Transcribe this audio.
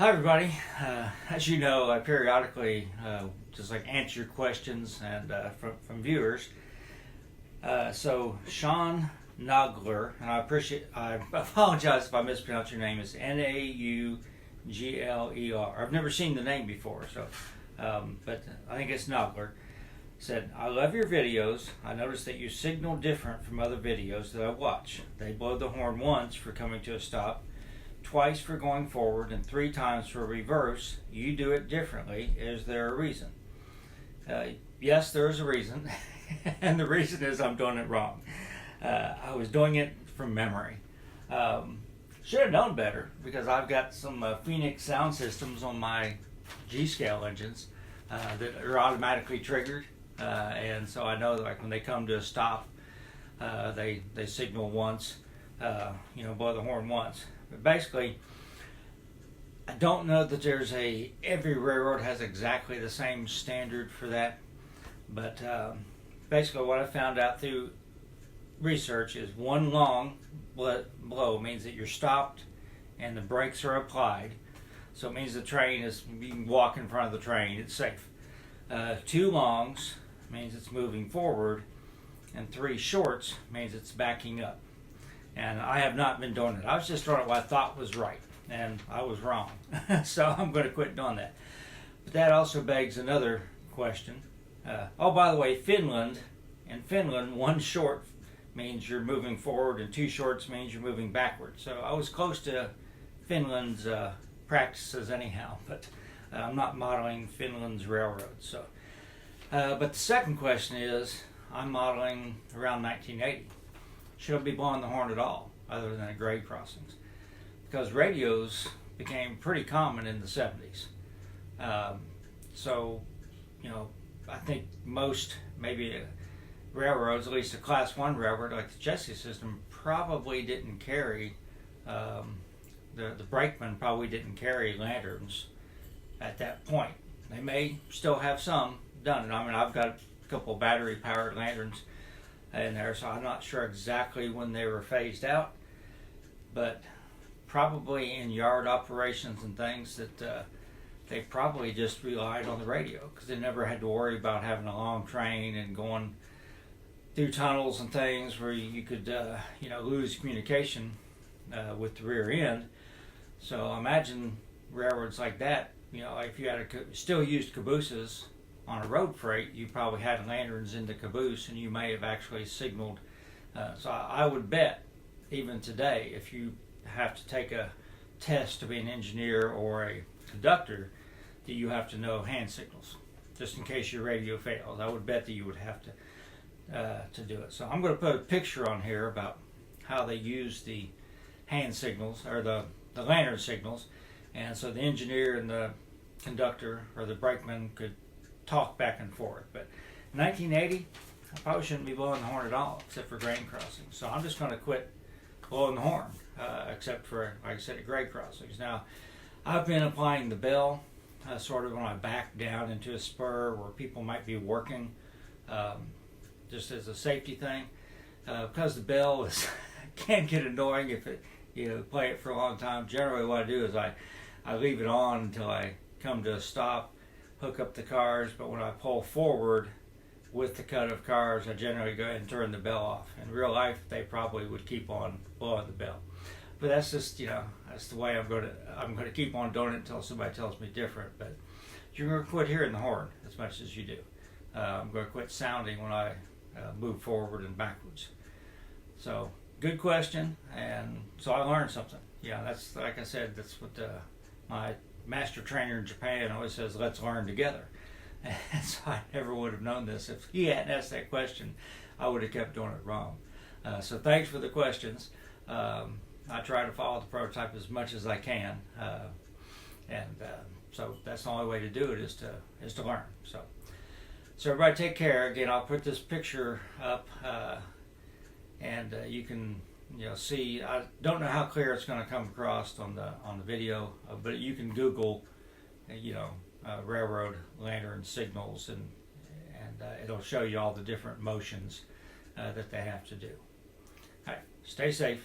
Hi everybody. As you know, I periodically just answer your questions and from viewers. So Sean Nagler, and I apologize if I mispronounce your name. It's Naugler. I've never seen the name before, so but I think it's Nagler. Said, I love your videos. I noticed that you signal different from other videos that I watch. They blow the horn once for coming to a stop, twice for going forward, and 3 times for reverse. You do it differently. Is there a reason? Yes, there is a reason. And the reason is I'm doing it wrong. I was doing it from memory. Should have known better, because I've got some Phoenix sound systems on my G-scale engines that are automatically triggered. And so I know that when they come to a stop, they signal once, blow the horn once. But basically, I don't know that every railroad has exactly the same standard for that. But basically what I found out through research is one long blow means that you're stopped and the brakes are applied. So it means the train you can walk in front of the train, it's safe. 2 longs means it's moving forward, and 3 shorts means it's backing up. And I have not been doing it. I was just doing it what I thought was right, and I was wrong. So I'm going to quit doing that. But that also begs another question. By the way, in Finland, 1 short means you're moving forward, and 2 shorts means you're moving backwards. So I was close to Finland's practices anyhow, but I'm not modeling Finland's railroads. So, but the second question is, I'm modeling around 1980. Should I be blowing the horn at all, other than at grade crossings? Because radios became pretty common in the 70s. I think most, railroads, at least a Class 1 railroad like the Jesse system, probably didn't carry, the brakemen probably didn't carry lanterns at that point. They may still have some done. I mean, I've got a couple battery-powered lanterns in there, so I'm not sure exactly when they were phased out, but probably in yard operations and things that they probably just relied on the radio, because they never had to worry about having a long train and going through tunnels and things where you could lose communication with the rear end. So imagine railroads like that, if you had still used cabooses on a road freight, you probably had lanterns in the caboose, and you may have actually signaled. So I would bet, even today, if you have to take a test to be an engineer or a conductor, that you have to know hand signals, just in case your radio fails. I would bet that you would have to do it. So I'm going to put a picture on here about how they use the hand signals, or the lantern signals, and so the engineer and the conductor or the brakeman could talk back and forth. But in 1980, I probably shouldn't be blowing the horn at all, except for grade crossings. So I'm just going to quit blowing the horn, except for, like I said, at grade crossings. Now, I've been applying the bell sort of when I back down into a spur where people might be working, just as a safety thing, because the bell can get annoying if you play it for a long time. Generally, what I do is I leave it on until I come to a stop, hook up the cars, but when I pull forward with the cut of cars, I generally go ahead and turn the bell off. In real life, they probably would keep on blowing the bell. But that's just, that's the way I'm going to keep on doing it until somebody tells me different. But you're going to quit hearing the horn as much as you do. I'm going to quit sounding when I move forward and backwards. So, good question, and so I learned something. Yeah, that's, like I said, that's what my master trainer in Japan always says, let's learn together. And so I never would have known this. If he hadn't asked that question, I would have kept doing it wrong. So thanks for the questions. I try to follow the prototype as much as I can. So that's the only way to do it is to learn. So everybody take care. Again, I'll put this picture up and you can see. I don't know how clear it's going to come across on the video, but you can Google railroad lantern signals, and it'll show you all the different motions that they have to do. All right, stay safe.